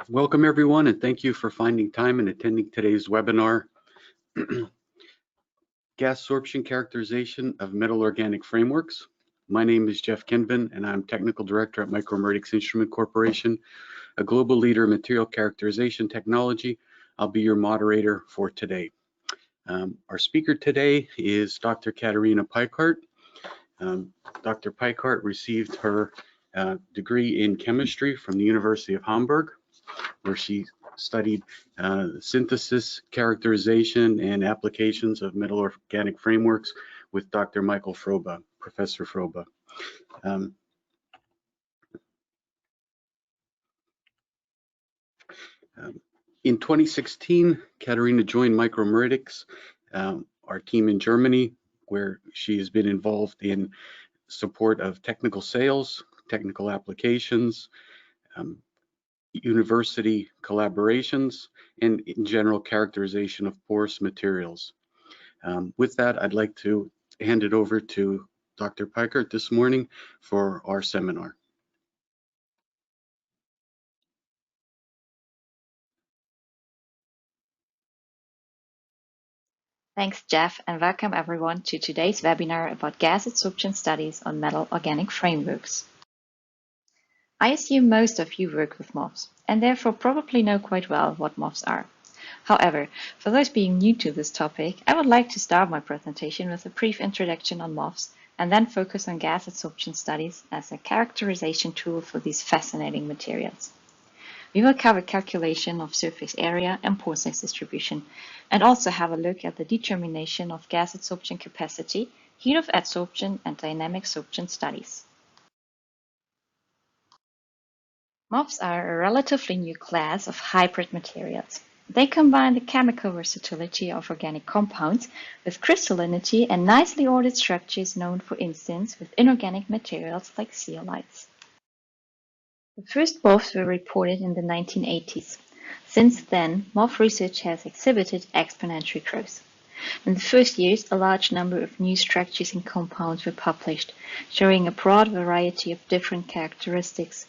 Welcome everyone, and thank you for finding time and attending today's webinar, Gas Adsorption Characterization of Metal Organic Frameworks. My name is Jeff Kinben, and I'm Technical Director at Micromeritics Instrument Corporation, a global leader in material characterization technology. I'll be your moderator for today. Our speaker today is Dr. Katharina Peikert. Dr. Peikert received her degree in chemistry from the University of Hamburg, where she studied synthesis, characterization, and applications of metal organic frameworks with Dr. Michael Froba, Professor Froba. In 2016, Katharina joined Micromeritics, our team in Germany, where she has been involved in support of technical sales, technical applications, university collaborations, and in general characterization of porous materials. With that, I'd like to hand it over to Dr. Peikert this morning for our seminar. Thanks, Jeff, and welcome everyone to today's webinar about gas adsorption studies on metal organic frameworks. I assume most of you work with MOFs and therefore probably know quite well what MOFs are. However, for those being new to this topic, I would like to start my presentation with a brief introduction on MOFs and then focus on gas adsorption studies as a characterization tool for these fascinating materials. We will cover calculation of surface area and pore size distribution, and also have a look at the determination of gas adsorption capacity, heat of adsorption, and dynamic sorption studies. MOFs are a relatively new class of hybrid materials. They combine the chemical versatility of organic compounds with crystallinity and nicely ordered structures known, for instance, with inorganic materials like zeolites. The first MOFs were reported in the 1980s. Since then, MOF research has exhibited exponential growth. In the first years, a large number of new structures and compounds were published, showing a broad variety of different characteristics.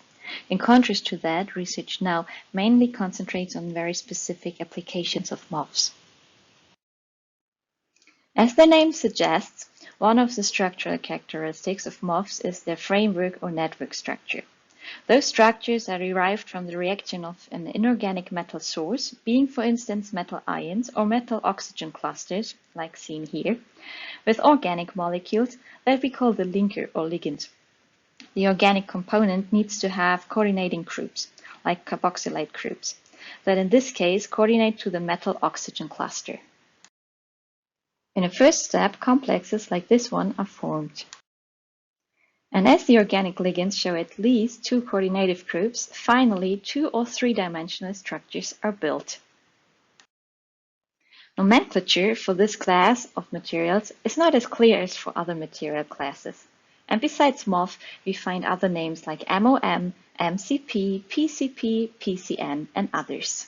In contrast to that, research now mainly concentrates on very specific applications of MOFs. As the name suggests, one of the structural characteristics of MOFs is their framework or network structure. Those structures are derived from the reaction of an inorganic metal source, being for instance metal ions or metal oxygen clusters, like seen here, with organic molecules that we call the linker or ligand. The organic component needs to have coordinating groups, like carboxylate groups, that in this case coordinate to the metal oxygen cluster. In a first step, complexes like this one are formed. And as the organic ligands show at least two coordinative groups, finally 2- or 3-dimensional structures are built. Nomenclature for this class of materials is not as clear as for other material classes. And besides MOF, we find other names like MOM, MCP, PCP, PCN, and others.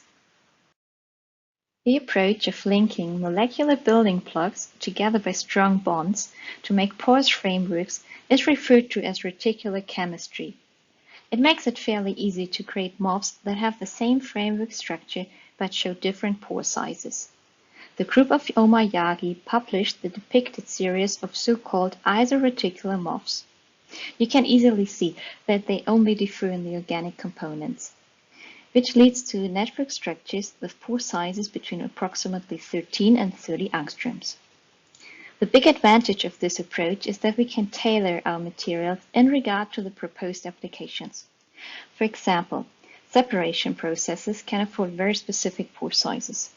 The approach of linking molecular building blocks together by strong bonds to make porous frameworks is referred to as reticular chemistry. It makes it fairly easy to create MOFs that have the same framework structure but show different pore sizes. The group of Omayagi published the depicted series of so-called isoreticular MOFs. You can easily see that they only differ in the organic components, which leads to network structures with pore sizes between approximately 13 and 30 angstroms. The big advantage of this approach is that we can tailor our materials in regard to the proposed applications. For example, separation processes can afford very specific pore sizes.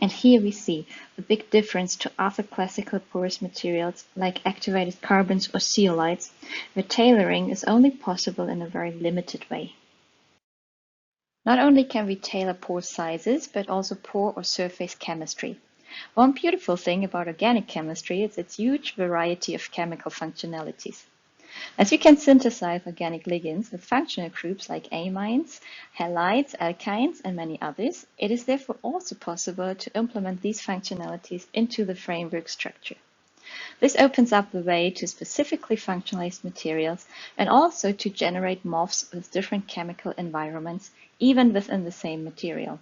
And here we see the big difference to other classical porous materials like activated carbons or zeolites, where tailoring is only possible in a very limited way. Not only can we tailor pore sizes, but also pore or surface chemistry. One beautiful thing about organic chemistry is its huge variety of chemical functionalities. As we can synthesize organic ligands with functional groups like amines, halides, alkynes, and many others, it is therefore also possible to implement these functionalities into the framework structure. This opens up the way to specifically functionalized materials and also to generate MOFs with different chemical environments, even within the same material.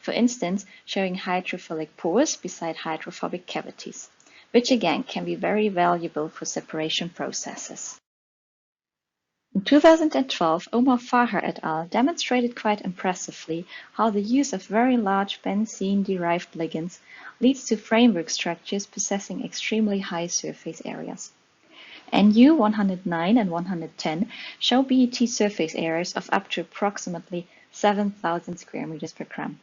For instance, showing hydrophilic pores beside hydrophobic cavities, which again can be very valuable for separation processes. In 2012, Omar Fahar et al. Demonstrated quite impressively how the use of very large benzene-derived ligands leads to framework structures possessing extremely high surface areas. NU 109 and 110 show BET surface areas of up to approximately 7,000 square meters per gram,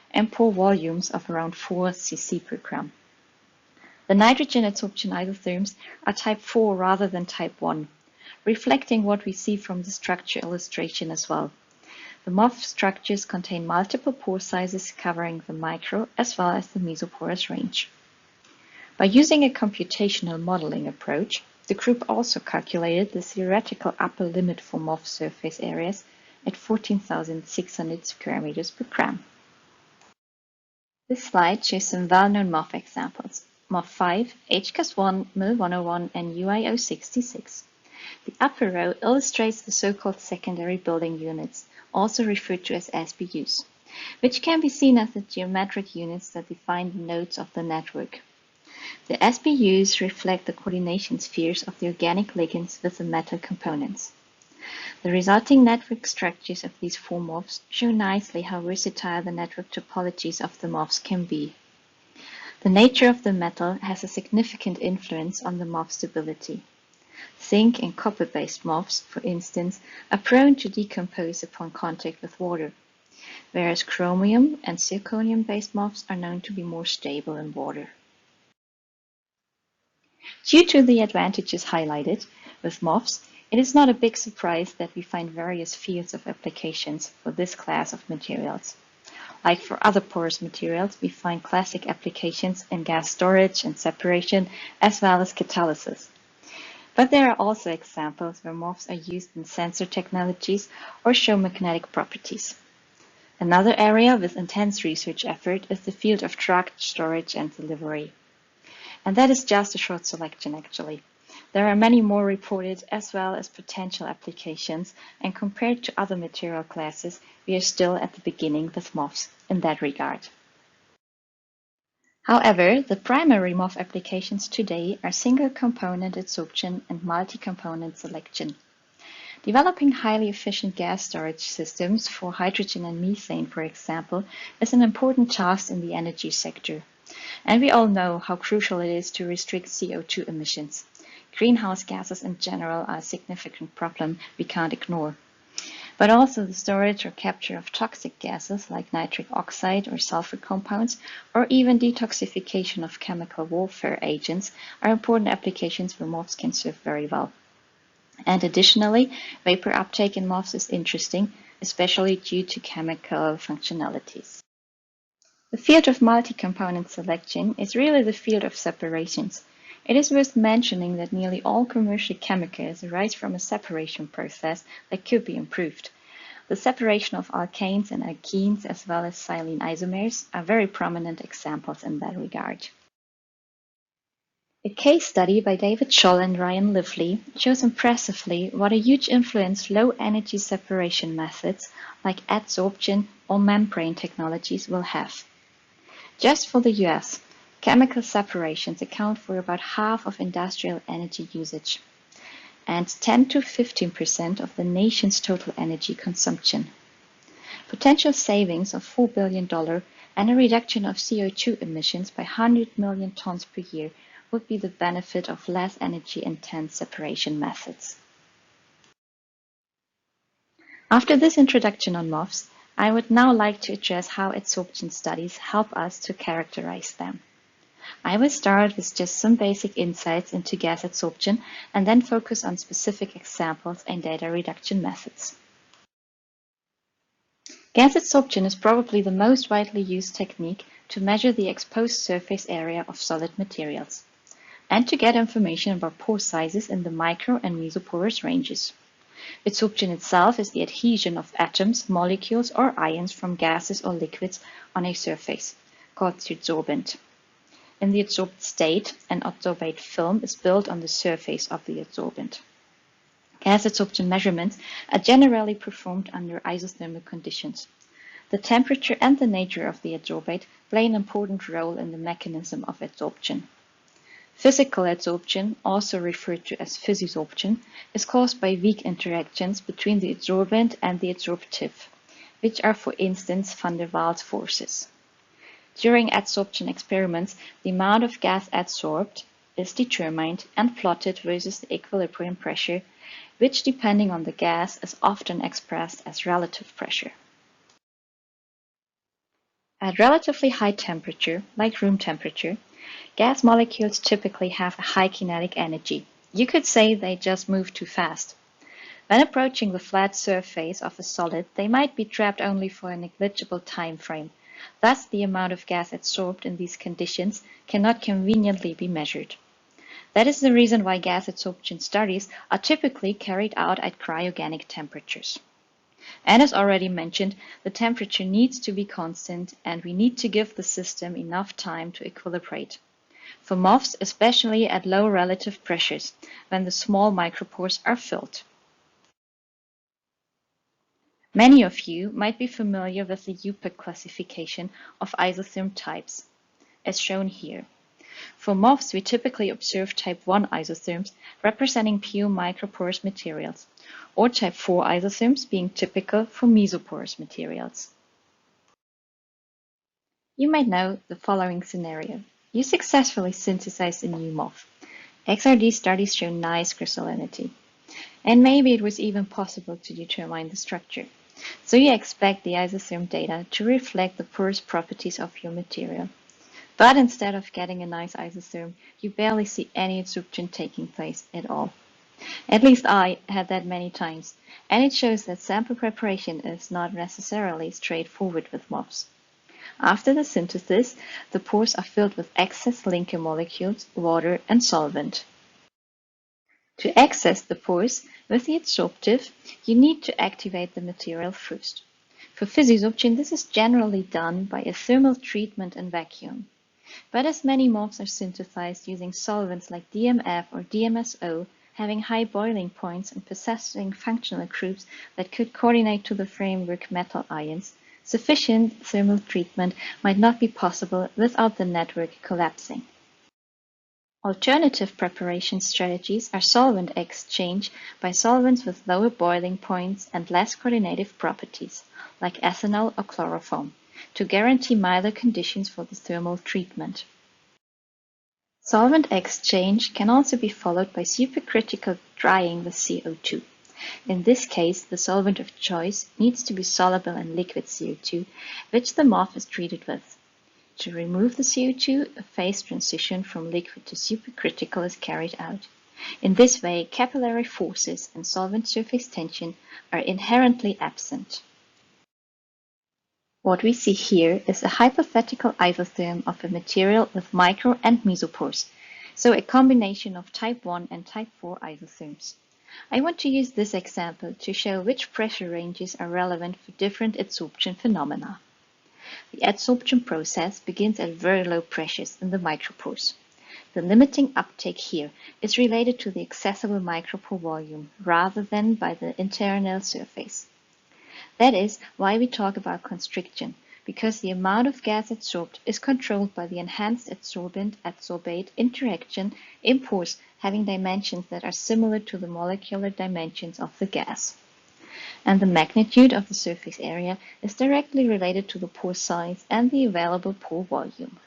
and pore volumes of around 4 cc per gram. The nitrogen adsorption isotherms are type 4 rather than type 1, reflecting what we see from the structure illustration as well. The MOF structures contain multiple pore sizes covering the micro as well as the mesoporous range. By using a computational modeling approach, the group also calculated the theoretical upper limit for MOF surface areas at 14,600 square meters per gram. This slide shows some well-known MOF examples: MOF 5, HCAS1, MIL101, and UIO66. The upper row illustrates the so-called secondary building units, also referred to as SBUs, which can be seen as the geometric units that define the nodes of the network. The SBUs reflect the coordination spheres of the organic ligands with the metal components. The resulting network structures of these four MOFs show nicely how versatile the network topologies of the MOFs can be. The nature of the metal has a significant influence on the MOF stability. Zinc and copper-based MOFs, for instance, are prone to decompose upon contact with water, whereas chromium and zirconium-based MOFs are known to be more stable in water. Due to the advantages highlighted with MOFs, it is not a big surprise that we find various fields of applications for this class of materials. Like for other porous materials, we find classic applications in gas storage and separation, as well as catalysis. But there are also examples where MOFs are used in sensor technologies or show magnetic properties. Another area with intense research effort is the field of drug storage and delivery. And that is just a short selection, actually. There are many more reported as well as potential applications, and compared to other material classes, we are still at the beginning with MOFs in that regard. However, the primary MOF applications today are single-component adsorption and multi-component selection. Developing highly efficient gas storage systems for hydrogen and methane, for example, is an important task in the energy sector. And we all know how crucial it is to restrict CO2 emissions. Greenhouse gases in general are a significant problem we can't ignore. But also the storage or capture of toxic gases like nitric oxide or sulfur compounds, or even detoxification of chemical warfare agents are important applications where MOFs can serve very well. And additionally, vapor uptake in MOFs is interesting, especially due to chemical functionalities. The field of multi-component selection is really the field of separations. It is worth mentioning that nearly all commercial chemicals arise from a separation process that could be improved. The separation of alkanes and alkenes as well as silane isomers are very prominent examples in that regard. A case study by David Scholl and Ryan Lively shows impressively what a huge influence low-energy separation methods like adsorption or membrane technologies will have. Just for the US, chemical separations account for about half of industrial energy usage and 10 to 15% of the nation's total energy consumption. Potential savings of $4 billion and a reduction of CO2 emissions by 100 million tons per year would be the benefit of less energy-intense separation methods. After this introduction on MOFs, I would now like to address how adsorption studies help us to characterize them. I will start with just some basic insights into gas adsorption and then focus on specific examples and data reduction methods. Gas adsorption is probably the most widely used technique to measure the exposed surface area of solid materials and to get information about pore sizes in the micro and mesoporous ranges. Adsorption itself is the adhesion of atoms, molecules, or ions from gases or liquids on a surface, called the adsorbent. In the adsorbed state, an adsorbate film is built on the surface of the adsorbent. Gas adsorption measurements are generally performed under isothermal conditions. The temperature and the nature of the adsorbate play an important role in the mechanism of adsorption. Physical adsorption, also referred to as physisorption, is caused by weak interactions between the adsorbent and the adsorptive, which are, for instance, van der Waals forces. During adsorption experiments, the amount of gas adsorbed is determined and plotted versus the equilibrium pressure, which, depending on the gas, is often expressed as relative pressure. At relatively high temperature, like room temperature, gas molecules typically have a high kinetic energy. You could say they just move too fast. When approaching the flat surface of a solid, they might be trapped only for a negligible time frame. Thus, the amount of gas adsorbed in these conditions cannot conveniently be measured. That is the reason why gas adsorption studies are typically carried out at cryogenic temperatures. And as already mentioned, the temperature needs to be constant, and we need to give the system enough time to equilibrate. For MOFs, especially at low relative pressures, when the small micropores are filled. Many of you might be familiar with the UPEC classification of isotherm types, as shown here. For MOFs, we typically observe type 1 isotherms representing pure microporous materials, or type 4 isotherms being typical for mesoporous materials. You might know the following scenario. You successfully synthesized a new MOF. XRD studies show nice crystallinity. And maybe it was even possible to determine the structure. So you expect the isotherm data to reflect the porous properties of your material. But instead of getting a nice isotherm, you barely see any adsorption taking place at all. At least I had that many times, and it shows that sample preparation is not necessarily straightforward with MOFs. After the synthesis, the pores are filled with excess linker molecules, water, and solvent. To access the pores with the adsorptive, you need to activate the material first. For physisorption, this is generally done by a thermal treatment and vacuum. But as many MOFs are synthesized using solvents like DMF or DMSO, having high boiling points and possessing functional groups that could coordinate to the framework metal ions, sufficient thermal treatment might not be possible without the network collapsing. Alternative preparation strategies are solvent exchange by solvents with lower boiling points and less coordinative properties, like ethanol or chloroform, to guarantee milder conditions for the thermal treatment. Solvent exchange can also be followed by supercritical drying with CO2. In this case, the solvent of choice needs to be soluble in liquid CO2, which the MOF is treated with. To remove the CO2, a phase transition from liquid to supercritical is carried out. In this way, capillary forces and solvent surface tension are inherently absent. What we see here is a hypothetical isotherm of a material with micro and mesopores, so a combination of type 1 and type 4 isotherms. I want to use this example to show which pressure ranges are relevant for different adsorption phenomena. The adsorption process begins at very low pressures in the micropores. The limiting uptake here is related to the accessible micropore volume rather than by the internal surface. That is why we talk about constriction, because the amount of gas adsorbed is controlled by the enhanced adsorbent-adsorbate interaction in pores having dimensions that are similar to the molecular dimensions of the gas. And the magnitude of the surface area is directly related to the pore size and the available pore volume.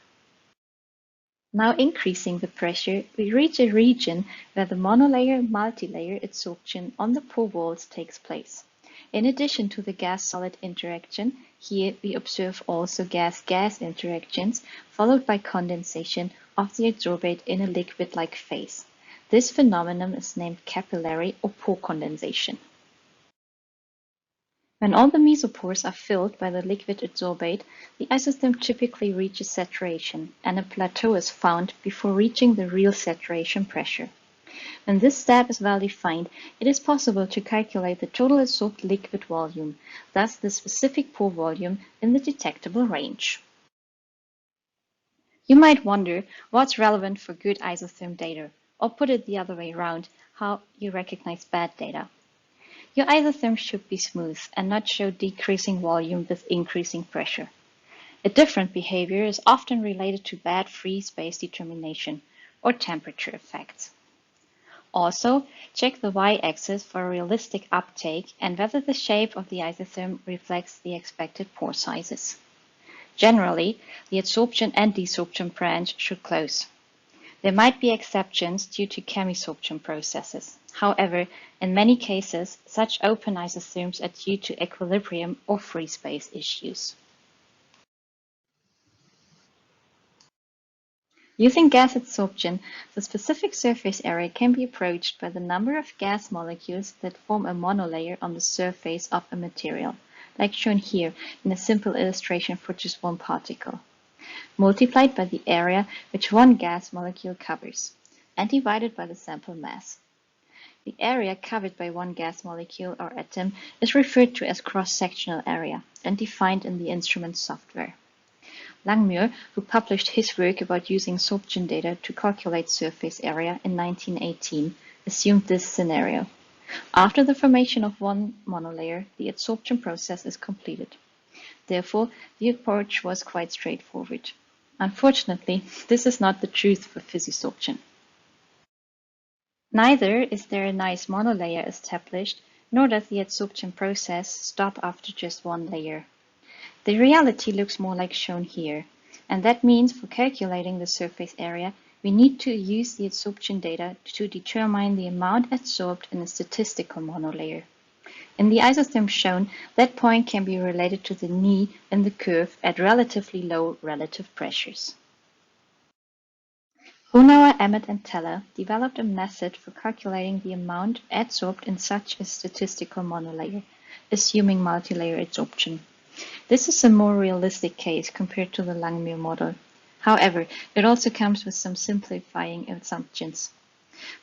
Now increasing the pressure, we reach a region where the monolayer-multilayer adsorption on the pore walls takes place. In addition to the gas-solid interaction, here we observe also gas-gas interactions, followed by condensation of the adsorbate in a liquid-like phase. This phenomenon is named capillary or pore condensation. When all the mesopores are filled by the liquid adsorbate, the isotherm typically reaches saturation, and a plateau is found before reaching the real saturation pressure. When this step is well defined, it is possible to calculate the total adsorbed liquid volume, thus the specific pore volume in the detectable range. You might wonder what's relevant for good isotherm data, or put it the other way around, how you recognize bad data. Your isotherm should be smooth and not show decreasing volume with increasing pressure. A different behavior is often related to bad free space determination or temperature effects. Also, check the y-axis for realistic uptake and whether the shape of the isotherm reflects the expected pore sizes. Generally, the adsorption and desorption branch should close. There might be exceptions due to chemisorption processes. However, in many cases, such open isotherms are due to equilibrium or free space issues. Using gas adsorption, the specific surface area can be approached by the number of gas molecules that form a monolayer on the surface of a material, like shown here in a simple illustration for just one particle, multiplied by the area which one gas molecule covers, and divided by the sample mass. The area covered by one gas molecule or atom is referred to as cross-sectional area and defined in the instrument software. Langmuir, who published his work about using sorption data to calculate surface area in 1918, assumed this scenario. After the formation of one monolayer, the adsorption process is completed. Therefore, the approach was quite straightforward. Unfortunately, this is not the truth for physisorption. Neither is there a nice monolayer established, nor does the adsorption process stop after just one layer. The reality looks more like shown here, and that means for calculating the surface area, we need to use the adsorption data to determine the amount adsorbed in a statistical monolayer. In the isotherm shown, that point can be related to the knee in the curve at relatively low relative pressures. Hunauer, Emmett, and Teller developed a method for calculating the amount adsorbed in such a statistical monolayer, assuming multilayer adsorption. This is a more realistic case compared to the Langmuir model. However, it also comes with some simplifying assumptions.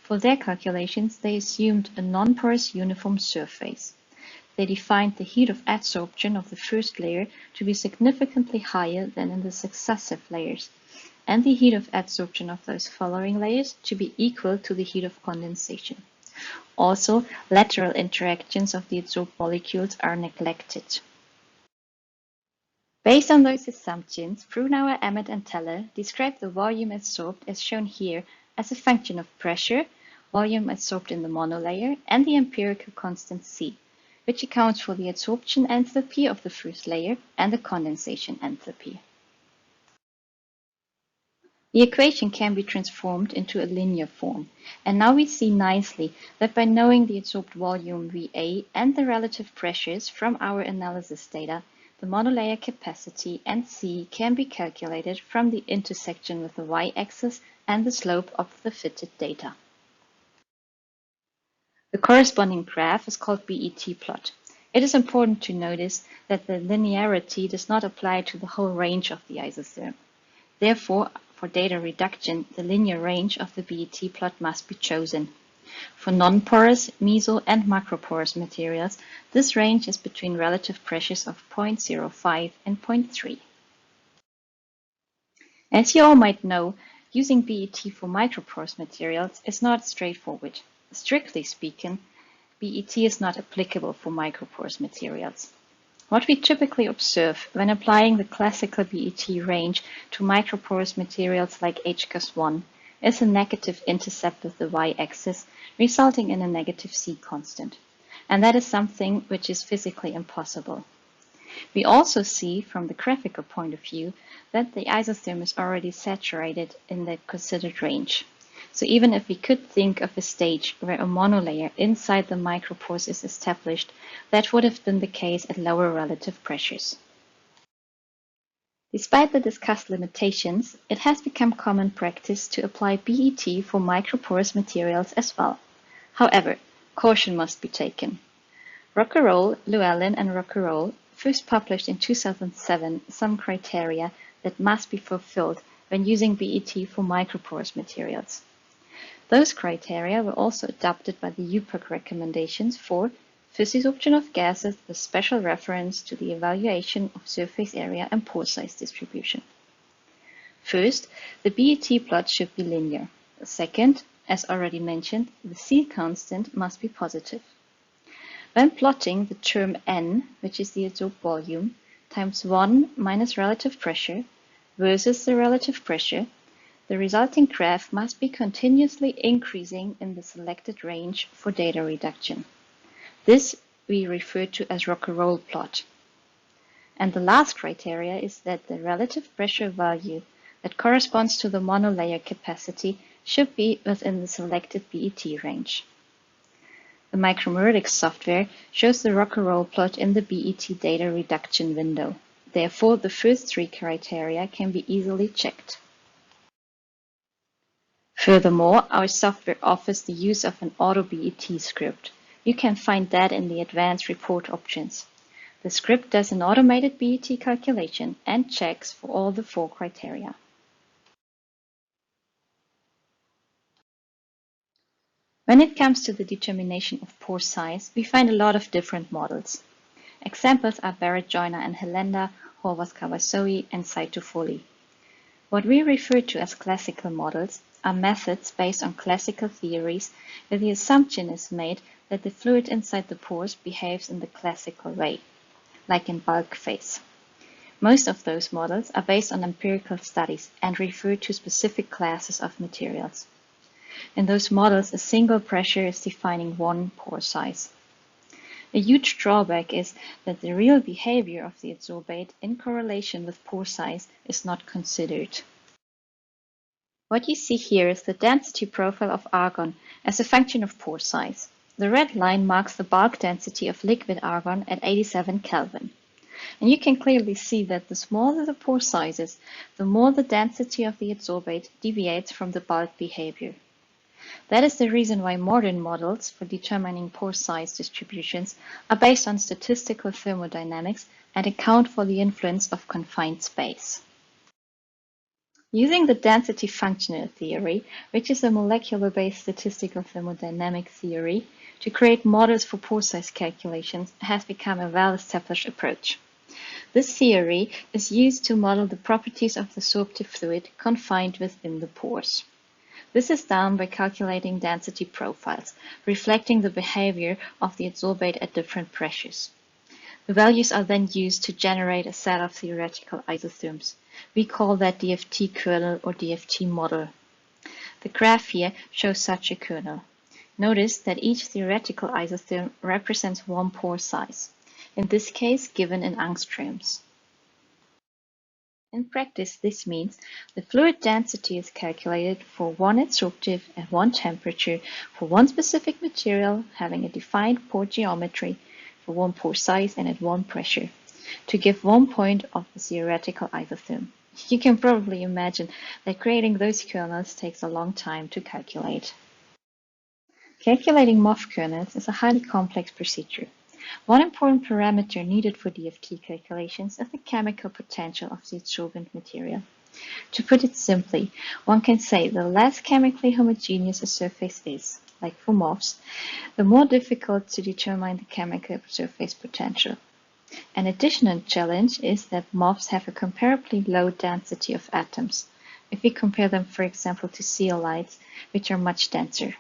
For their calculations, they assumed a non-porous uniform surface. They defined the heat of adsorption of the first layer to be significantly higher than in the successive layers, and the heat of adsorption of those following layers to be equal to the heat of condensation. Also, lateral interactions of the adsorbed molecules are neglected. Based on those assumptions, Brunauer, Emmett, and Teller described the volume adsorbed as shown here as a function of pressure, volume adsorbed in the monolayer, and the empirical constant C, which accounts for the adsorption enthalpy of the first layer and the condensation enthalpy. The equation can be transformed into a linear form, and now we see nicely that by knowing the adsorbed volume VA and the relative pressures from our analysis data, the monolayer capacity and C can be calculated from the intersection with the y-axis and the slope of the fitted data. The corresponding graph is called BET plot. It is important to notice that the linearity does not apply to the whole range of the isotherm. Therefore, for data reduction, the linear range of the BET plot must be chosen. For non-porous, meso, and microporous materials, this range is between relative pressures of 0.05 and 0.3. As you all might know, using BET for microporous materials is not straightforward. Strictly speaking, BET is not applicable for microporous materials. What we typically observe when applying the classical BET range to microporous materials like HGAS1 is a negative intercept with the y-axis, resulting in a negative C constant. And that is something which is physically impossible. We also see, from the graphical point of view, that the isotherm is already saturated in the considered range. So even if we could think of a stage where a monolayer inside the micropores is established, that would have been the case at lower relative pressures. Despite the discussed limitations, it has become common practice to apply BET for microporous materials as well. However, caution must be taken. Rockerol, Llewellyn, and Rockerol first published in 2007 some criteria that must be fulfilled when using BET for microporous materials. Those criteria were also adopted by the UPAC recommendations for physisorption of gases with special reference to the evaluation of surface area and pore size distribution. First, the BET plot should be linear. Second, as already mentioned, the C constant must be positive. When plotting the term N, which is the adsorbed volume, times 1 minus relative pressure versus the relative pressure, the resulting graph must be continuously increasing in the selected range for data reduction. This we refer to as rock-and-roll plot. And the last criteria is that the relative pressure value that corresponds to the monolayer capacity should be within the selected BET range. The Micromeritics software shows the rock-and-roll plot in the BET data reduction window. Therefore, the first three criteria can be easily checked. Furthermore, our software offers the use of an auto BET script. You can find that in the advanced report options. The script does an automated BET calculation and checks for all the four criteria. When it comes to the determination of pore size, we find a lot of different models. Examples are Barrett, Joyner and Helenda, Horvath-Cavazos, and Saito-Foley. What we refer to as classical models are methods based on classical theories where the assumption is made that the fluid inside the pores behaves in the classical way, like in bulk phase. Most of those models are based on empirical studies and refer to specific classes of materials. In those models, a single pressure is defining one pore size. A huge drawback is that the real behavior of the adsorbate in correlation with pore size is not considered. What you see here is the density profile of argon as a function of pore size. The red line marks the bulk density of liquid argon at 87 Kelvin. And you can clearly see that the smaller the pore size is, the more the density of the adsorbate deviates from the bulk behavior. That is the reason why modern models for determining pore size distributions are based on statistical thermodynamics and account for the influence of confined space. Using the density functional theory, which is a molecular-based statistical thermodynamic theory, to create models for pore size calculations has become a well-established approach. This theory is used to model the properties of the sorptive fluid confined within the pores. This is done by calculating density profiles, reflecting the behavior of the adsorbate at different pressures. The values are then used to generate a set of theoretical isotherms. We call that DFT kernel or DFT model. The graph here shows such a kernel. Notice that each theoretical isotherm represents one pore size, in this case given in angstroms. In practice, this means the fluid density is calculated for one adsorptive at one temperature for one specific material having a defined pore geometry for one pore size and at one pressure, to give 1 point of the theoretical isotherm. You can probably imagine that creating those kernels takes a long time to calculate. Calculating MOF kernels is a highly complex procedure. One important parameter needed for DFT calculations is the chemical potential of the adsorbent material. To put it simply, one can say the less chemically homogeneous a surface is, like for MOFs, the more difficult to determine the chemical surface potential. An additional challenge is that MOFs have a comparably low density of atoms, if we compare them, for example, to zeolites, which are much denser.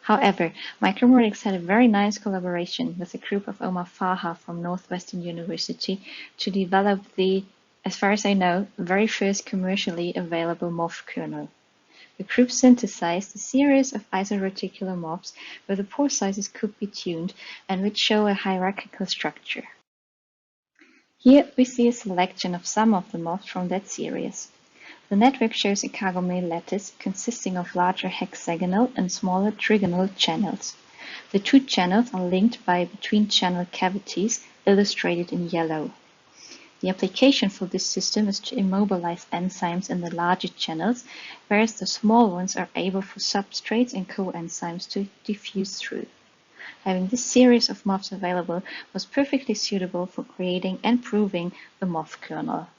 However, Micromeritics had a very nice collaboration with a group of Omar Faha from Northwestern University to develop the, as far as I know, very first commercially available MOF kernel. The group synthesized a series of isoreticular MOFs where the pore sizes could be tuned and which show a hierarchical structure. Here we see a selection of some of the MOFs from that series. The network shows a Kagome lattice consisting of larger hexagonal and smaller trigonal channels. The two channels are linked by between-channel cavities illustrated in yellow. The application for this system is to immobilize enzymes in the larger channels, whereas the small ones are able for substrates and coenzymes to diffuse through. Having this series of MOFs available was perfectly suitable for creating and proving the MOF kernel.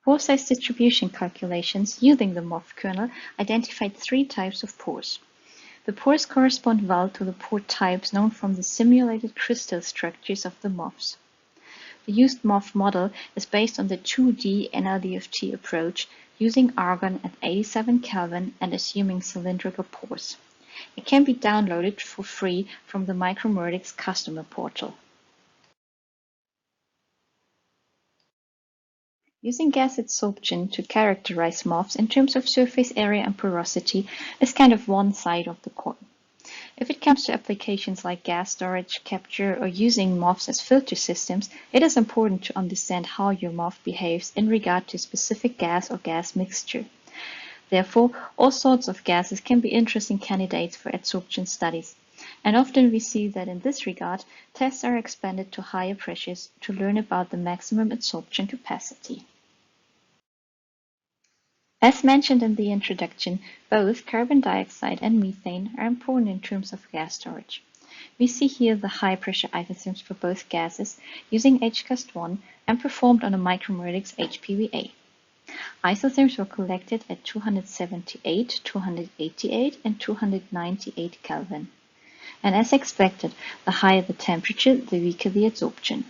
Pore size distribution calculations using the MOF kernel identified three types of pores. The pores correspond well to the pore types known from the simulated crystal structures of the MOFs. The used MOF model is based on the 2D NLDFT approach, using argon at 87 Kelvin and assuming cylindrical pores. It can be downloaded for free from the Micromeritics customer portal. Using gas adsorption to characterize MOFs in terms of surface area and porosity is kind of one side of the coin. If it comes to applications like gas storage, capture, or using MOFs as filter systems, it is important to understand how your MOF behaves in regard to a specific gas or gas mixture. Therefore, all sorts of gases can be interesting candidates for adsorption studies, and often we see that in this regard, tests are expanded to higher pressures to learn about the maximum adsorption capacity. As mentioned in the introduction, both carbon dioxide and methane are important in terms of gas storage. We see here the high-pressure isotherms for both gases using HCAST1 and performed on a Micromeritics HPVA. Isotherms were collected at 278, 288, and 298 Kelvin. And as expected, the higher the temperature, the weaker the adsorption.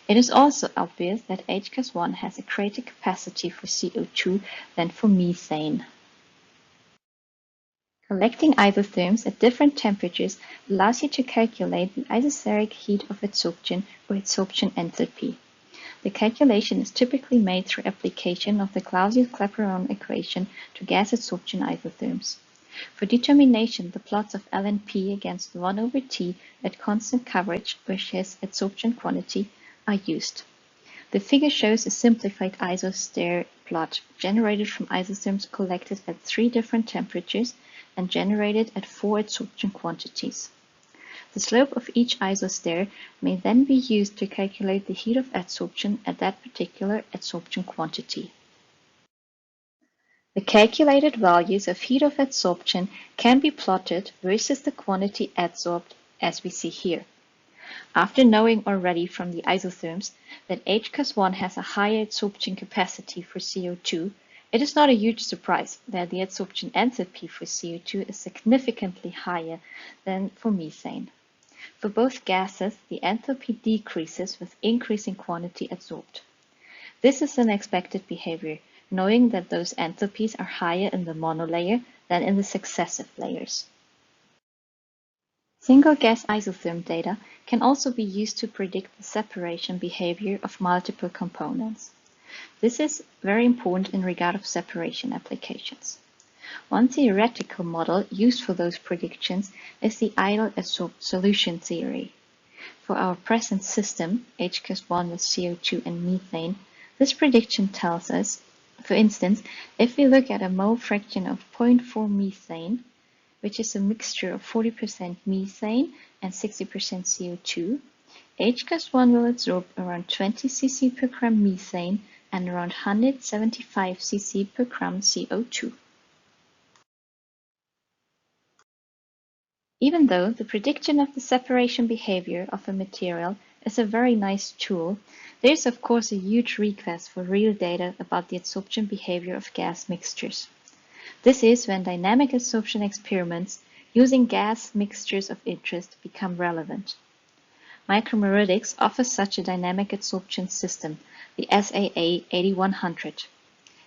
It is also obvious that HCAS1 has a greater capacity for CO2 than for methane. Collecting isotherms at different temperatures allows you to calculate the isosteric heat of adsorption or adsorption enthalpy. The calculation is typically made through application of the Clausius-Clapeyron equation to gas adsorption isotherms. For determination, the plots of LNP against 1/T at constant coverage versus adsorption quantity are used. The figure shows a simplified isoster plot generated from isotherms collected at 3 different temperatures and generated at 4 adsorption quantities. The slope of each isoster may then be used to calculate the heat of adsorption at that particular adsorption quantity. The calculated values of heat of adsorption can be plotted versus the quantity adsorbed, as we see here. After knowing already from the isotherms that HCAS1 has a higher adsorption capacity for CO2, it is not a huge surprise that the adsorption enthalpy for CO2 is significantly higher than for methane. For both gases, the enthalpy decreases with increasing quantity adsorbed. This is an expected behavior, knowing that those enthalpies are higher in the monolayer than in the successive layers. Single gas isotherm data can also be used to predict the separation behavior of multiple components. This is very important in regard of separation applications. One theoretical model used for those predictions is the ideal adsorbed solution theory. For our present system, HCAS1 with CO2 and methane, this prediction tells us, for instance, if we look at a mole fraction of 0.4 methane, which is a mixture of 40% methane and 60% CO2, HCAS1 will adsorb around 20 cc per gram methane and around 175 cc per gram CO2. Even though the prediction of the separation behavior of a material is a very nice tool, there is of course a huge request for real data about the adsorption behavior of gas mixtures. This is when dynamic adsorption experiments using gas mixtures of interest become relevant. Micromeritics offers such a dynamic adsorption system, the SAA 8100.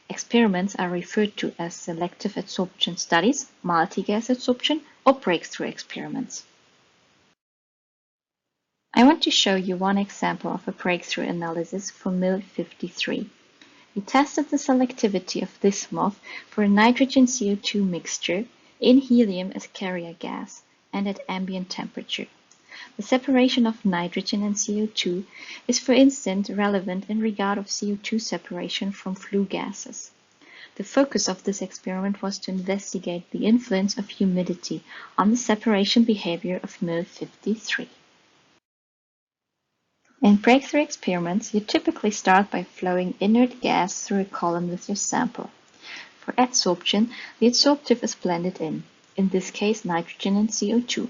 Experiments are referred to as selective adsorption studies, multi-gas adsorption, or breakthrough experiments. I want to show you one example of a breakthrough analysis for MIL53. We tested the selectivity of this MOF for a nitrogen-CO2 mixture in helium as carrier gas and at ambient temperature. The separation of nitrogen and CO2 is, for instance, relevant in regard of CO2 separation from flue gases. The focus of this experiment was to investigate the influence of humidity on the separation behavior of MIL53. In breakthrough experiments, you typically start by flowing inert gas through a column with your sample. For adsorption, the adsorptive is blended in this case nitrogen and CO2.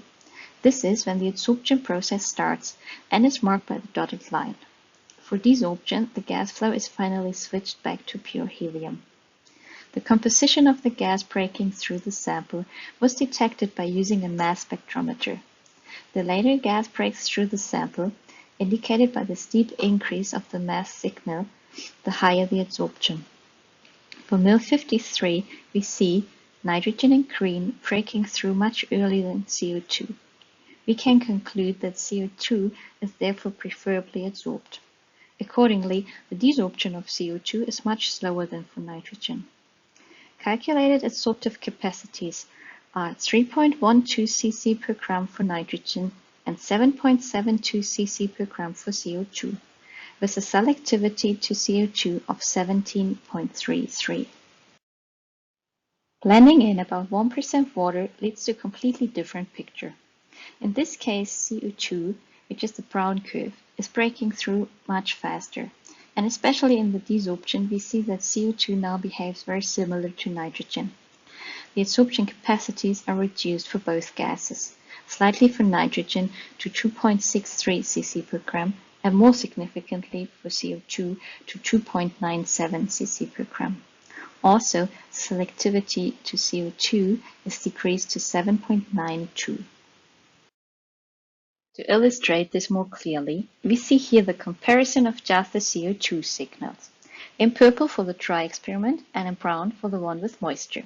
This is when the adsorption process starts and is marked by the dotted line. For desorption, the gas flow is finally switched back to pure helium. The composition of the gas breaking through the sample was detected by using a mass spectrometer. The later gas breaks through the sample, indicated by the steep increase of the mass signal, the higher the adsorption. For MOF 53, we see nitrogen in green breaking through much earlier than CO2. We can conclude that CO2 is therefore preferably adsorbed. Accordingly, the desorption of CO2 is much slower than for nitrogen. Calculated adsorptive capacities are 3.12 cc per gram for nitrogen and 7.72 cc per gram for CO2, with a selectivity to CO2 of 17.33. Blending in about 1% water leads to a completely different picture. In this case, CO2, which is the brown curve, is breaking through much faster. And especially in the desorption, we see that CO2 now behaves very similar to nitrogen. The adsorption capacities are reduced for both gases, slightly for nitrogen to 2.63 cc per gram, and more significantly for CO2 to 2.97 cc per gram. Also, selectivity to CO2 is decreased to 7.92. To illustrate this more clearly, we see here the comparison of just the CO2 signals, in purple for the dry experiment and in brown for the one with moisture.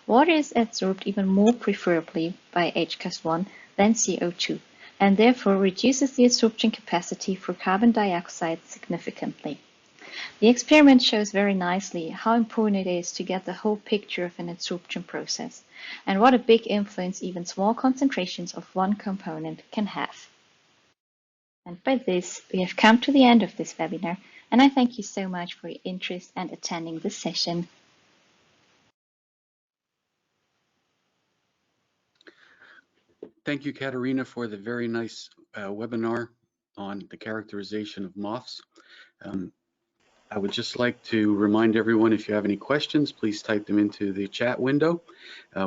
Water is adsorbed even more preferably by H-1 than CO2, and therefore reduces the adsorption capacity for carbon dioxide significantly. The experiment shows very nicely how important it is to get the whole picture of an adsorption process, and what a big influence even small concentrations of one component can have. And by this, we have come to the end of this webinar, and I thank you so much for your interest and attending this session. Thank you, Katharina, for the very nice webinar on the characterization of MOFs. I would just like to remind everyone, if you have any questions, please type them into the chat window.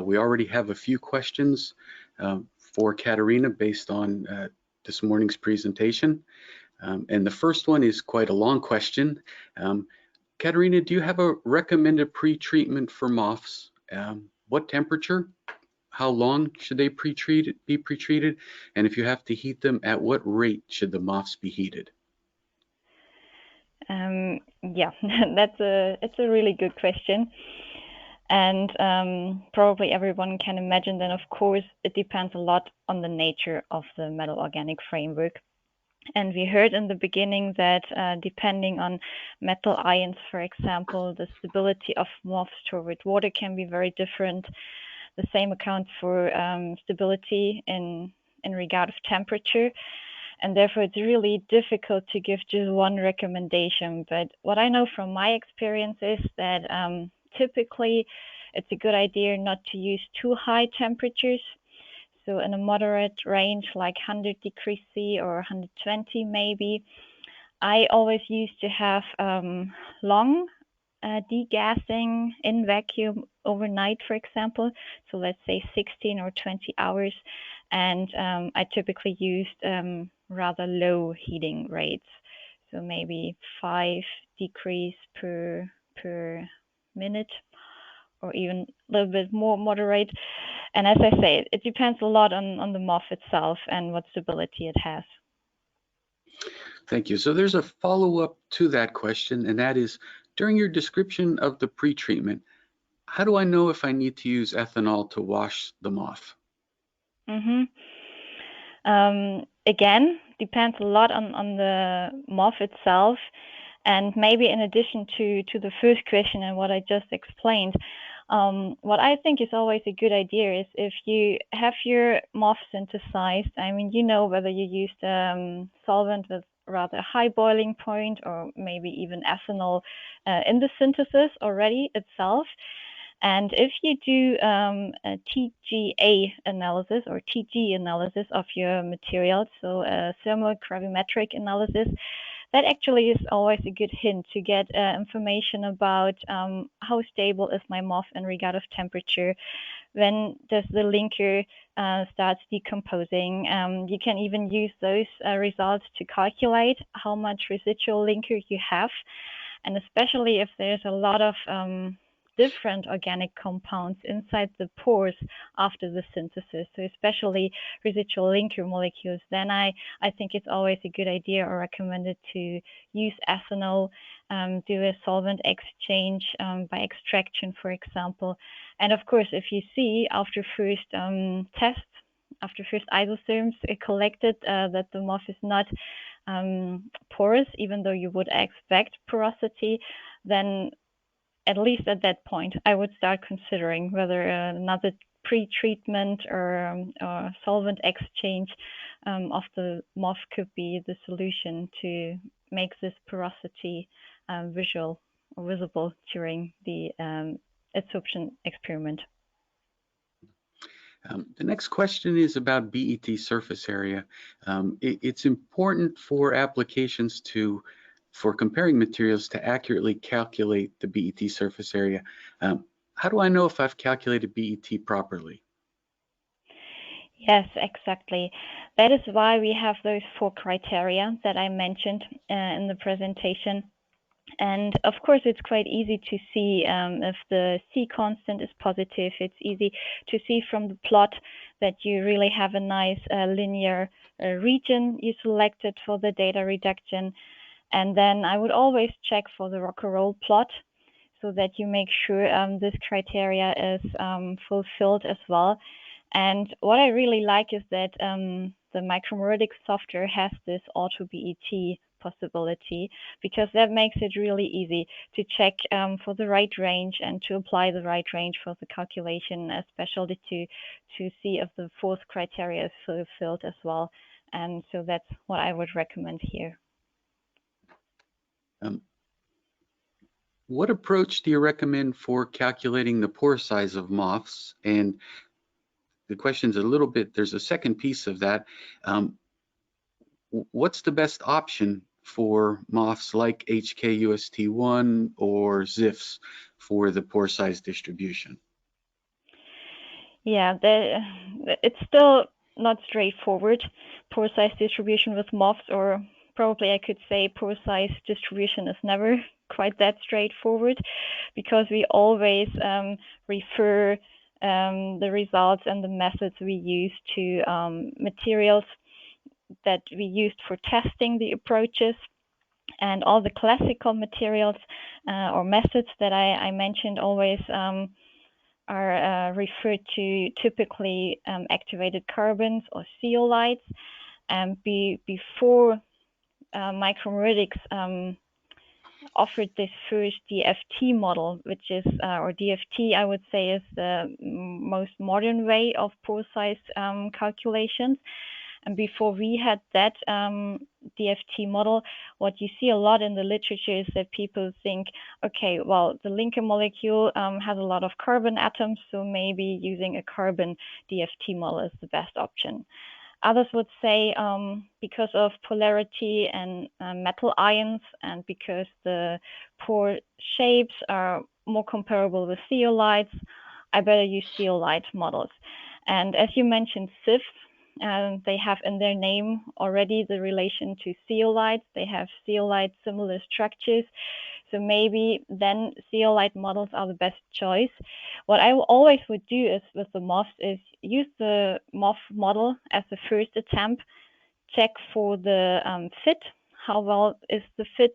We already have a few questions for Katharina based on this morning's presentation. And the first one is quite a long question. Katharina, do you have a recommended pre-treatment for MOFs? What temperature? How long should they be pre-treated? And if you have to heat them, at what rate should the MOFs be heated? Yeah, it's a really good question. And probably everyone can imagine that, of course, it depends a lot on the nature of the metal organic framework. And we heard in the beginning that depending on metal ions, for example, the stability of MOFs stored with water can be very different. The same accounts for stability in regard of temperature. And therefore, it's really difficult to give just one recommendation. But what I know from my experience is that typically it's a good idea not to use too high temperatures. So in a moderate range, like 100 degrees C or 120 maybe. I always used to have long degassing in vacuum overnight, for example. So let's say 16 or 20 hours. And I typically used rather low heating rates. So maybe 5 degrees per minute, or even a little bit more moderate. And as I say, it depends a lot on the MOF itself and what stability it has. Thank you. So there's a follow-up to that question, and that is, during your description of the pre-treatment, how do I know if I need to use ethanol to wash the MOF? Again, depends a lot on the MOF itself. And maybe in addition to the first question and what I just explained, what I think is always a good idea is if you have your MOF synthesized, I mean, you know whether you used solvent with rather high boiling point or maybe even ethanol in the synthesis already itself. And if you do a TGA analysis or TG analysis of your material, so a thermogravimetric analysis, that actually is always a good hint to get information about how stable is my MOF in regard of temperature. When does the linker start decomposing? You can even use those results to calculate how much residual linker you have. And especially if there's a lot of different organic compounds inside the pores after the synthesis, so especially residual linker molecules, then I think it's always a good idea or recommended to use ethanol, do a solvent exchange by extraction, for example. And of course, if you see after first tests, after first isotherms collected that the MOF is not porous, even though you would expect porosity, then at least at that point, I would start considering whether another pre-treatment or solvent exchange of the MOF could be the solution to make this porosity visible during the adsorption experiment. The next question is about BET surface area. It's important for applications for comparing materials to accurately calculate the BET surface area. How do I know if I've calculated BET properly? Yes, exactly. That is why we have those 4 criteria that I mentioned in the presentation. And of course, it's quite easy to see if the C constant is positive. It's easy to see from the plot that you really have a nice linear region you selected for the data reduction. And then I would always check for the rock and roll plot so that you make sure this criteria is fulfilled as well. And what I really like is that the Micromeritics software has this auto BET possibility, because that makes it really easy to check for the right range and to apply the right range for the calculation, especially to see if the 4th criteria is fulfilled as well. And so that's what I would recommend here. What approach do you recommend for calculating the pore size of MOFs? And the question's a little bit, there's a second piece of that. What's the best option for MOFs like HKUST1 or ZIFs for the pore size distribution? Yeah, it's still not straightforward. Pore size distribution with MOFs, or probably I could say pore size distribution is never quite that straightforward, because we always refer the results and the methods we use to materials that we used for testing the approaches. And all the classical materials or methods that I mentioned always are referred to typically activated carbons or zeolites. And before Micromeritics offered this first DFT model, which is, or DFT, I would say, is the most modern way of pore size calculations. And before we had that DFT model, what you see a lot in the literature is that people think, okay, well, the linker molecule has a lot of carbon atoms, so maybe using a carbon DFT model is the best option. Others would say because of polarity and metal ions, and because the pore shapes are more comparable with zeolites, I better use zeolite models. And as you mentioned, SIF, they have in their name already the relation to zeolites. They have zeolite similar structures. So maybe then zeolite models are the best choice. What I always would do is with the MOFs is use the MOF model as the first attempt, check for the fit. How well is the fit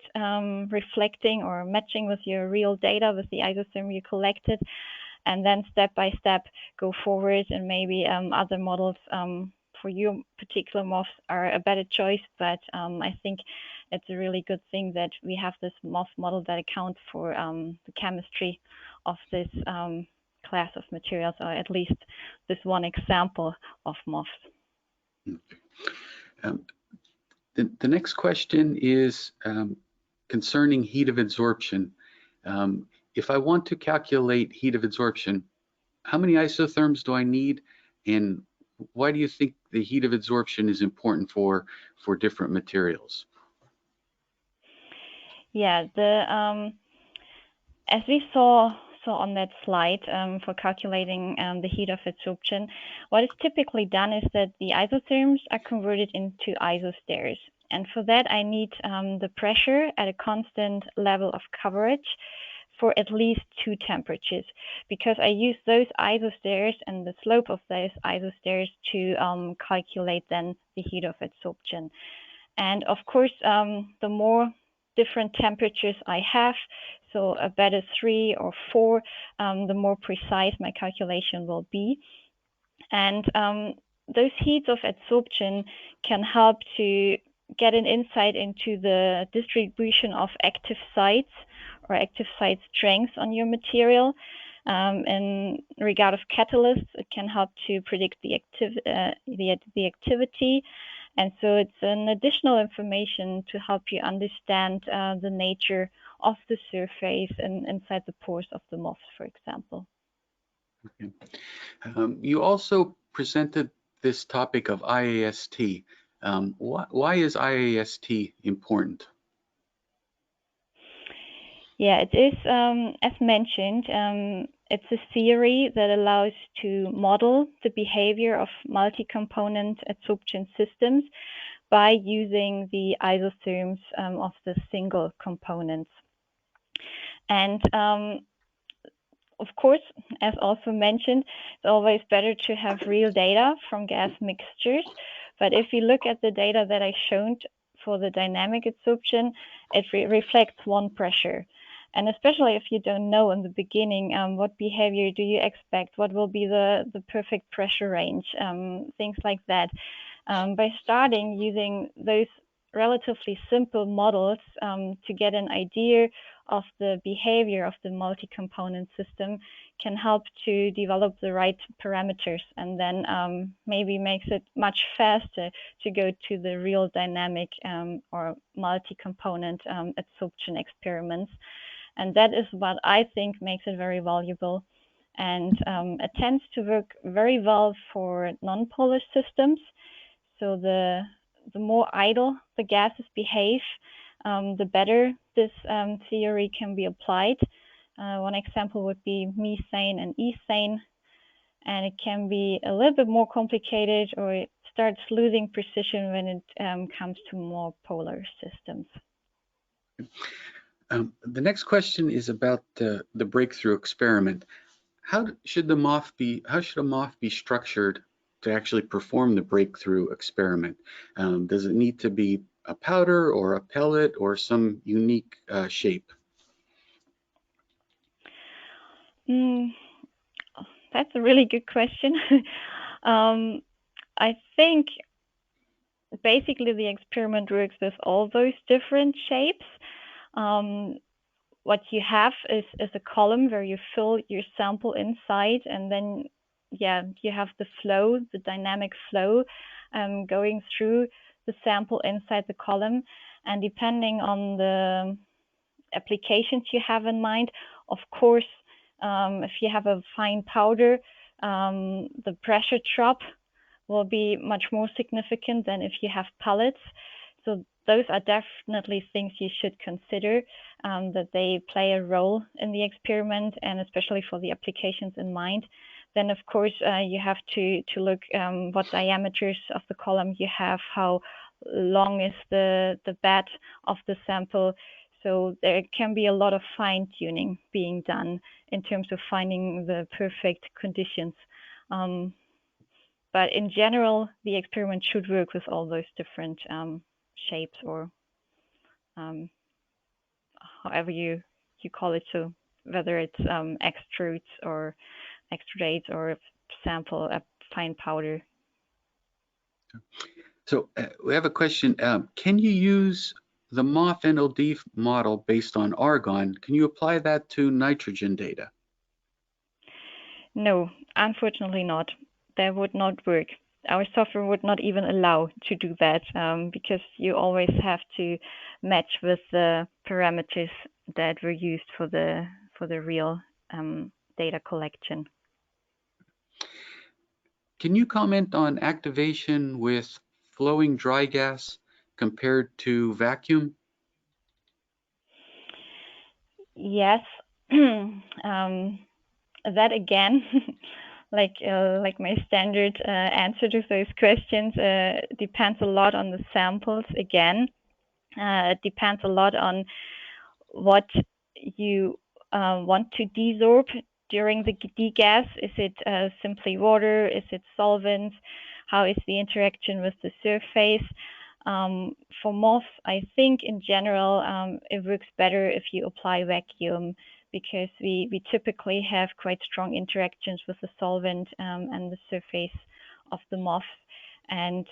reflecting or matching with your real data, with the isotherm you collected? And then step by step go forward, and maybe other models for your particular MOFs are a better choice. But I think it's a really good thing that we have this MOF model that accounts for the chemistry of this class of materials, or at least this one example of MOFs. The next question is concerning heat of adsorption. If I want to calculate heat of adsorption, how many isotherms do I need, and why do you think the heat of adsorption is important for different materials? Yeah, as we saw on that slide for calculating the heat of adsorption, what is typically done is that the isotherms are converted into isosters. And for that, I need the pressure at a constant level of coverage for at least 2 temperatures, because I use those isostairs and the slope of those isostairs to calculate then the heat of adsorption. And of course, the more different temperatures I have, so a better 3 or 4, the more precise my calculation will be. And those heats of adsorption can help to get an insight into the distribution of active sites or active site strengths on your material. In regard of catalysts, it can help to predict the activity. And so it's an additional information to help you understand the nature of the surface and inside the pores of the MOFs, for example. Okay. You also presented this topic of IAST. Why is IAST important? Yeah, it is, as mentioned, it's a theory that allows to model the behavior of multi-component adsorption systems by using the isotherms of the single components. And of course, as also mentioned, it's always better to have real data from gas mixtures. But if you look at the data that I showed for the dynamic adsorption, it reflects one pressure. And especially if you don't know in the beginning, what behavior do you expect? What will be the perfect pressure range? Things like that. By starting using those relatively simple models to get an idea of the behavior of the multi-component system can help to develop the right parameters, and then maybe makes it much faster to go to the real dynamic or multi-component adsorption experiments. And that is what I think makes it very valuable. And it tends to work very well for non-polar systems. So the more idle the gases behave, the better this theory can be applied. One example would be methane and ethane, and it can be a little bit more complicated, or it starts losing precision when it comes to more polar systems. The next question is about the breakthrough experiment. How should a MOF be structured to actually perform the breakthrough experiment? Does it need to be a powder or a pellet or some unique shape? That's a really good question. I think basically the experiment works with all those different shapes. What you have is a column where you fill your sample inside, and then you have the flow, the dynamic flow going through the sample inside the column. And depending on the applications you have in mind, of course, if you have a fine powder, the pressure drop will be much more significant than if you have pellets. So those are definitely things you should consider, that they play a role in the experiment, and especially for the applications in mind. Then, of course, you have to look what diameters of the column you have, how long is the bed of the sample. So there can be a lot of fine-tuning being done in terms of finding the perfect conditions. But in general, the experiment should work with all those different shapes, or however you call it. So whether it's extrudes or extrudates or sample a fine powder. So we have a question. Can you use the MOF NOD model based on argon? Can you apply that to nitrogen data? No, unfortunately not. That would not work. Our software would not even allow to do that, because you always have to match with the parameters that were used for the real data collection. Can you comment on activation with flowing dry gas compared to vacuum? Yes, that again, like my standard answer to those questions, depends a lot on the samples again. It depends a lot on what you want to desorb during the degas? Is it simply water? Is it solvent? How is the interaction with the surface? For MOFs, I think in general, it works better if you apply vacuum, because we typically have quite strong interactions with the solvent and the surface of the MOF. And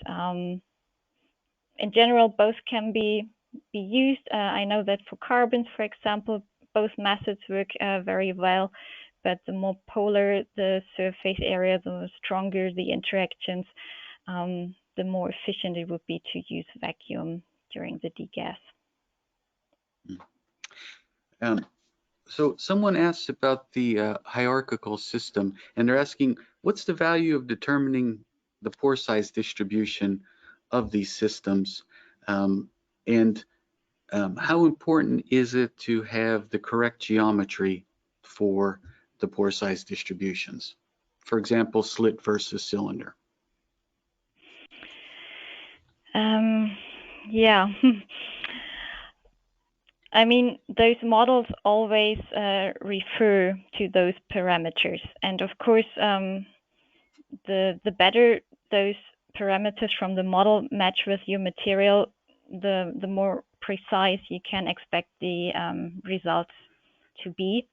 in general, both can be used. I know that for carbons, for example, both methods work very well, but the more polar the surface area, the stronger the interactions, the more efficient it would be to use vacuum during the degas. So someone asked about the hierarchical system, and they're asking, what's the value of determining the pore size distribution of these systems? And how important is it to have the correct geometry for the pore size distributions? For example, slit versus cylinder. Yeah. I mean, those models always refer to those parameters. And of course, the better those parameters from the model match with your material, the more precise you can expect the results to be.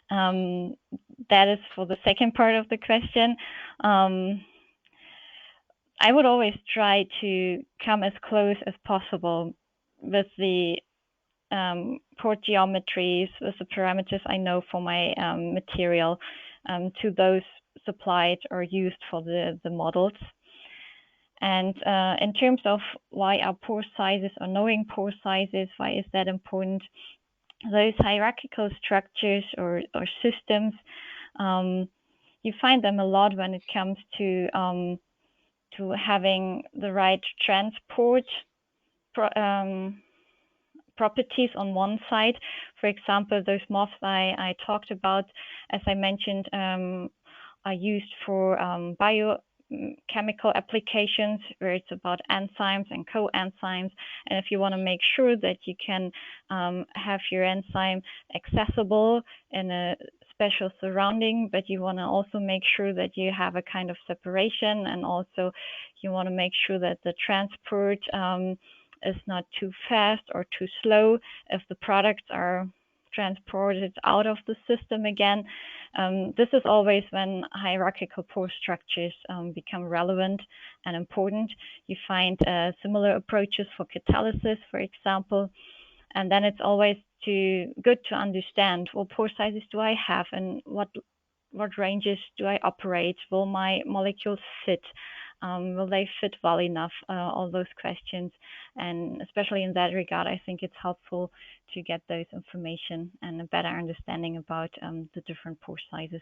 That is for the second part of the question. I would always try to come as close as possible with the pore geometries, with the parameters I know for my material, to those supplied or used for the models. And in terms of why are pore sizes or knowing pore sizes, why is that important? Those hierarchical structures or systems, you find them a lot when it comes to having the right transport properties on one side. For example, those MOFs I talked about, as I mentioned, are used for biochemical applications, where it's about enzymes and coenzymes. And if you want to make sure that you can have your enzyme accessible in a special surrounding, but you want to also make sure that you have a kind of separation, and also you want to make sure that the transport is not too fast or too slow if the products are transported out of the system again. This is always when hierarchical pore structures become relevant and important. You find similar approaches for catalysis, for example, and then it's always good to understand, well, pore sizes do I have, and what ranges do I operate? Will my molecules fit? Will they fit well enough? All those questions. And especially in that regard, I think it's helpful to get those information and a better understanding about the different pore sizes.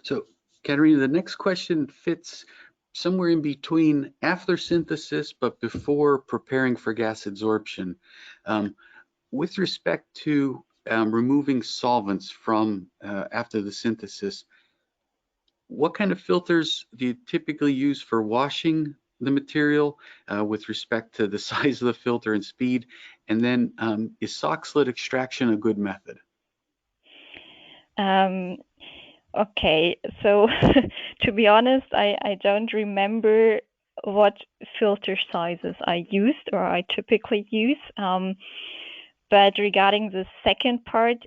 So, Katharina, the next question fits somewhere in between after synthesis, but before preparing for gas adsorption. With respect to removing solvents from after the synthesis, what kind of filters do you typically use for washing the material with respect to the size of the filter and speed? And then is sock slit extraction a good method? Okay, so to be honest, I don't remember what filter sizes I used or I typically use. But regarding the second part,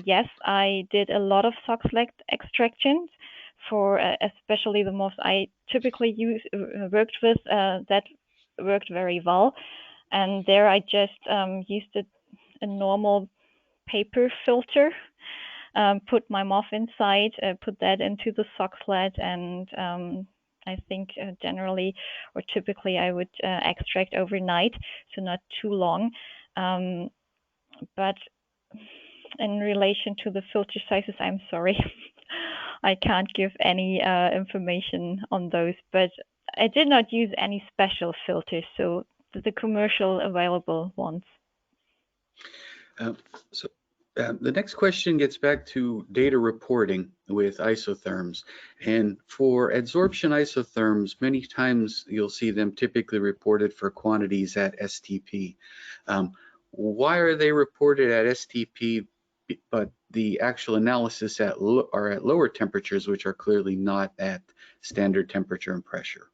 yes, I did a lot of sock slit extractions for especially the MOFs I typically worked with. That worked very well. And there I just used a normal paper filter, put my MOF inside, put that into the sock slit, and I think generally or typically I would extract overnight, so not too long. But in relation to the filter sizes, I'm sorry, I can't give any information on those, but I did not use any special filters, so the commercial available ones. The next question gets back to data reporting with isotherms. And for adsorption isotherms, many times you'll see them typically reported for quantities at STP. why are they reported at STP, but the actual analysis are at lower temperatures, which are clearly not at standard temperature and pressure?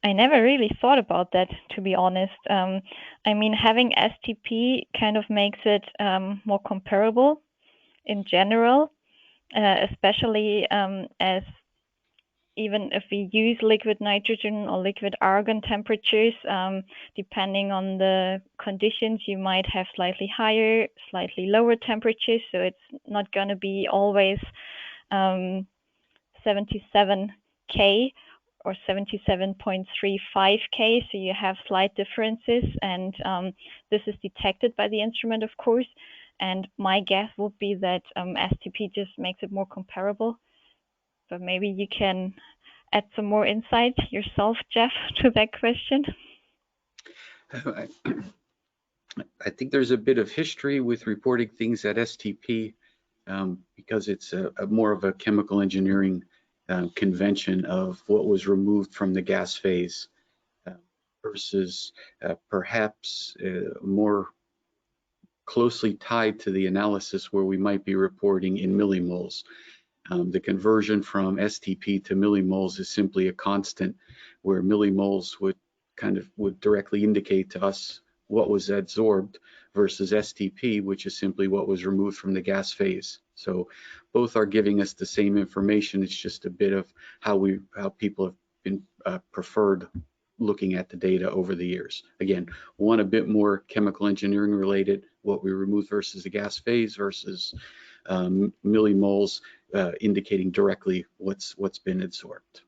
I never really thought about that, to be honest. I mean, having STP kind of makes it more comparable in general, especially as even if we use liquid nitrogen or liquid argon temperatures, depending on the conditions, you might have slightly higher, slightly lower temperatures. So it's not going to be always 77K or 77.35 K, so you have slight differences, and this is detected by the instrument, of course. And my guess would be that STP just makes it more comparable. But maybe you can add some more insight yourself, Jeff, to that question. I think there's a bit of history with reporting things at STP because it's more of a chemical engineering convention of what was removed from the gas phase versus perhaps more closely tied to the analysis where we might be reporting in millimoles. The conversion from STP to millimoles is simply a constant, where millimoles would directly indicate to us what was adsorbed versus STP, which is simply what was removed from the gas phase. So both are giving us the same information. It's just a bit of how people have been preferred looking at the data over the years. Again, one a bit more chemical engineering related, what we removed versus the gas phase versus millimoles indicating directly what's been adsorbed.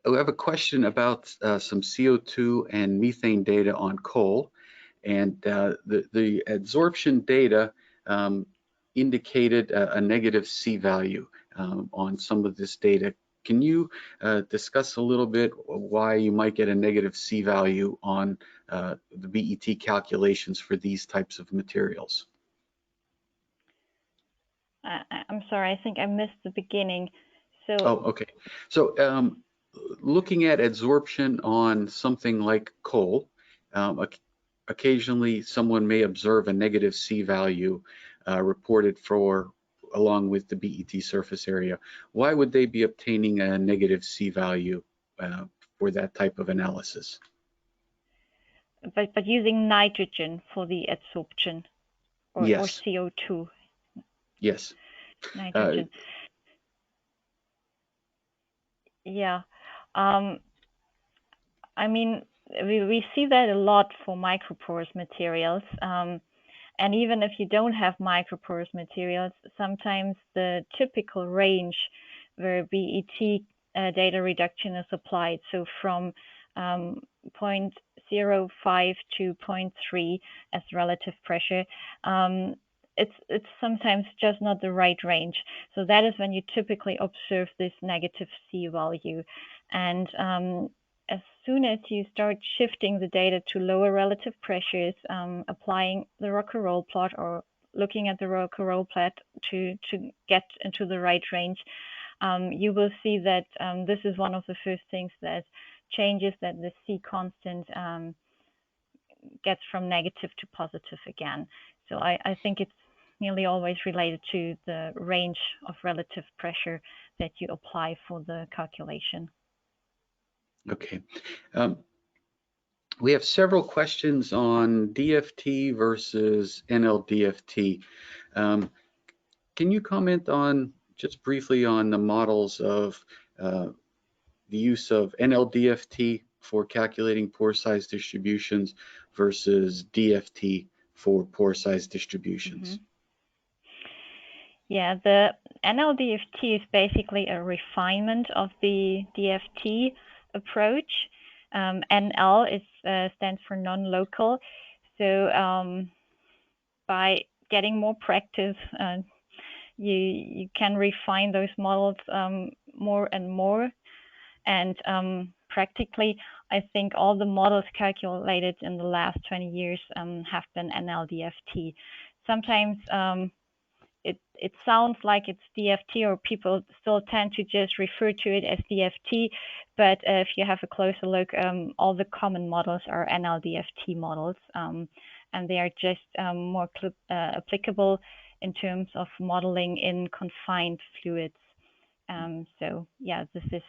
We have a question about some CO2 and methane data on coal, and the adsorption data indicated a negative C value on some of this data. Can you discuss a little bit why you might get a negative C value on the BET calculations for these types of materials? I'm sorry, I think I missed the beginning. So, okay. So looking at adsorption on something like coal, occasionally someone may observe a negative C value reported along with the BET surface area. Why would they be obtaining a negative C value for that type of analysis? But using nitrogen for the adsorption or CO2? Yes. Nitrogen. Yeah. I mean, we see that a lot for micropores materials. And even if you don't have micropores materials, sometimes the typical range where BET data reduction is applied, so from 0.05 to 0.3 as relative pressure, it's sometimes just not the right range. So that is when you typically observe this negative C value. And as soon as you start shifting the data to lower relative pressures, applying the rocker roll plot or looking at the rocker roll plot to get into the right range, you will see that this is one of the first things that changes, that the C constant gets from negative to positive again. So I think it's nearly always related to the range of relative pressure that you apply for the calculation. Okay. We have several questions on DFT versus NLDFT. Can you comment on, just briefly, on the models of the use of NLDFT for calculating pore size distributions versus DFT for pore size distributions? Mm-hmm. Yeah, the NLDFT is basically a refinement of the DFT approach. NL stands for non-local. So by getting more practice, you can refine those models more and more. And practically, I think all the models calculated in the last 20 years have been NLDFT. Sometimes it sounds like it's DFT, or people still tend to just refer to it as DFT. But if you have a closer look, all the common models are NLDFT models, and they are just more applicable in terms of modeling in confined fluids. So yeah, this is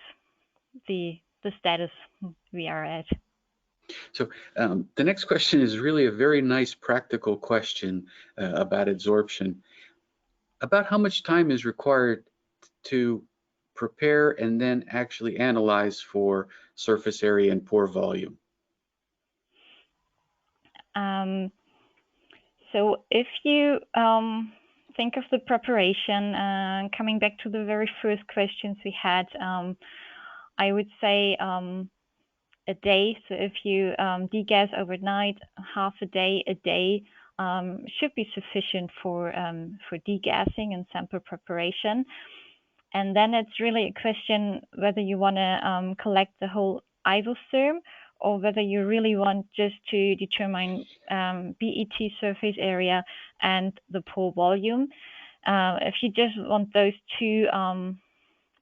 the status we are at. So the next question is really a very nice practical question about adsorption. About how much time is required to prepare and then actually analyze for surface area and pore volume? So if you think of the preparation, coming back to the very first questions we had, I would say a day. So if you degas overnight, half a day should be sufficient for degassing and sample preparation. And then it's really a question whether you want to collect the whole isotherm, or whether you really want just to determine BET surface area and the pore volume. If you just want those two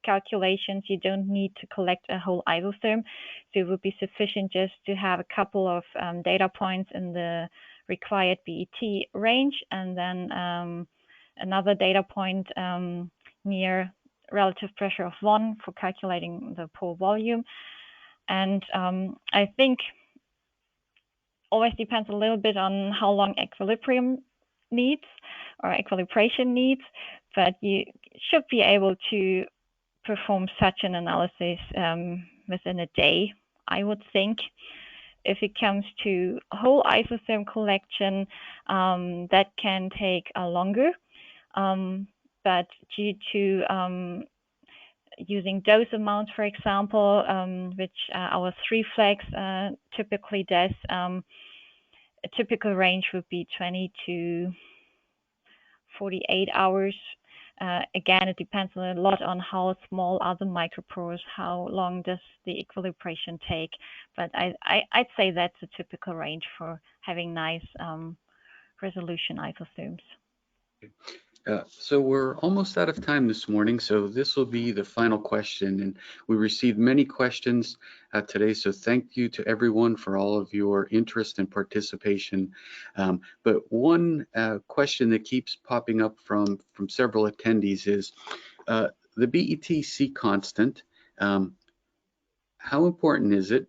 calculations, you don't need to collect a whole isotherm. So it would be sufficient just to have a couple of data points in the required BET range, and then another data point near relative pressure of 1 for calculating the pore volume. And I think always depends a little bit on how long equilibrium needs or equilibration needs, but you should be able to perform such an analysis within a day, I would think. If it comes to whole isotherm collection, that can take longer, but due to using dose amounts, for example, which our 3-flex typically does, a typical range would be 20 to 48 hours. Again, it depends a lot on how small are the micropores, how long does the equilibration take. But I'd say that's a typical range for having nice resolution isotherms. So we're almost out of time this morning, so this will be the final question. And we received many questions today, so thank you to everyone for all of your interest and participation. But one question that keeps popping up from several attendees is the BET C constant. How important is it?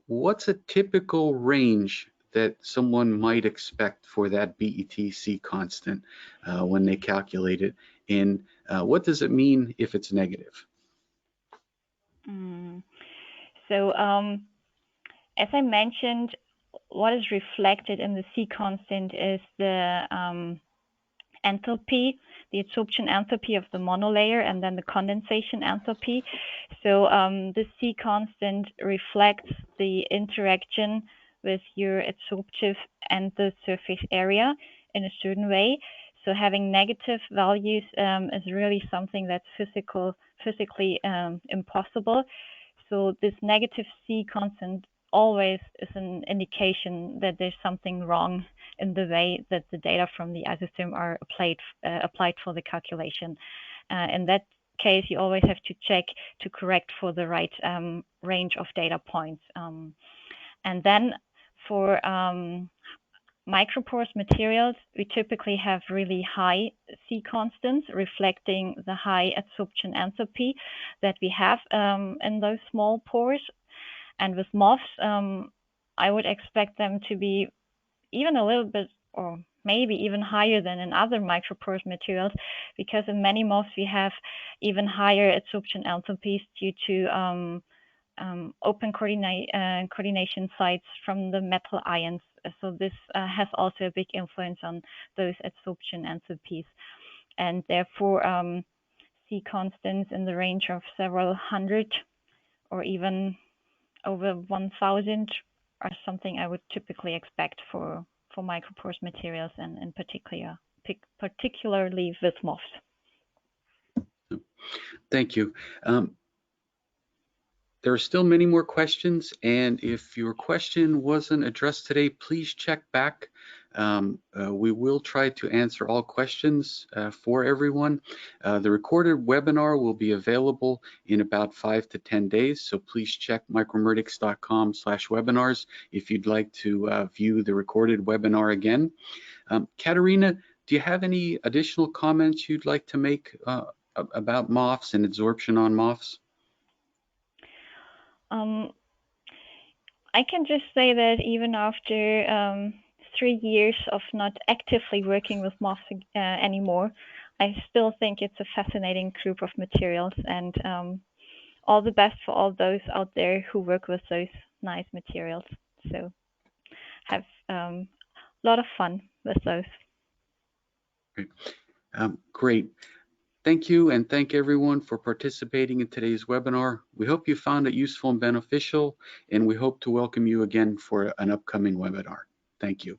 What's a typical range that someone might expect for that BET-C constant when they calculate it? And what does it mean if it's negative? So as I mentioned, what is reflected in the C constant is the enthalpy, the adsorption enthalpy of the monolayer, and then the condensation enthalpy. So the C constant reflects the interaction with your adsorptive and the surface area in a certain way. So having negative values is really something that's physically impossible. So this negative C constant always is an indication that there's something wrong in the way that the data from the isotherm are applied for the calculation. In that case, you always have to check to correct for the right range of data points. And then for micropores materials, we typically have really high C constants reflecting the high adsorption enthalpy that we have in those small pores. And with MOFs, I would expect them to be even a little bit, or maybe even higher than in other micropores materials, because in many MOFs we have even higher adsorption enthalpies due to open coordination sites from the metal ions. So this has also a big influence on those adsorption enthalpies. And therefore, C constants in the range of several hundred or even over 1,000 are something I would typically expect for micropores materials, and in particularly with MOFs. Thank you. There are still many more questions, and if your question wasn't addressed today, please check back We will try to answer all questions for everyone. The recorded webinar will be available in about 5 to 10 days, so please check micromeritics.com/webinars if you'd like to view the recorded webinar again. Katharina, do you have any additional comments you'd like to make about MOFs and adsorption on MOFs? I can just say that even after 3 years of not actively working with MOFs anymore, I still think it's a fascinating group of materials, and all the best for all those out there who work with those nice materials. So have a lot of fun with those. Great. Great. Thank you, and thank everyone for participating in today's webinar. We hope you found it useful and beneficial, and we hope to welcome you again for an upcoming webinar. Thank you.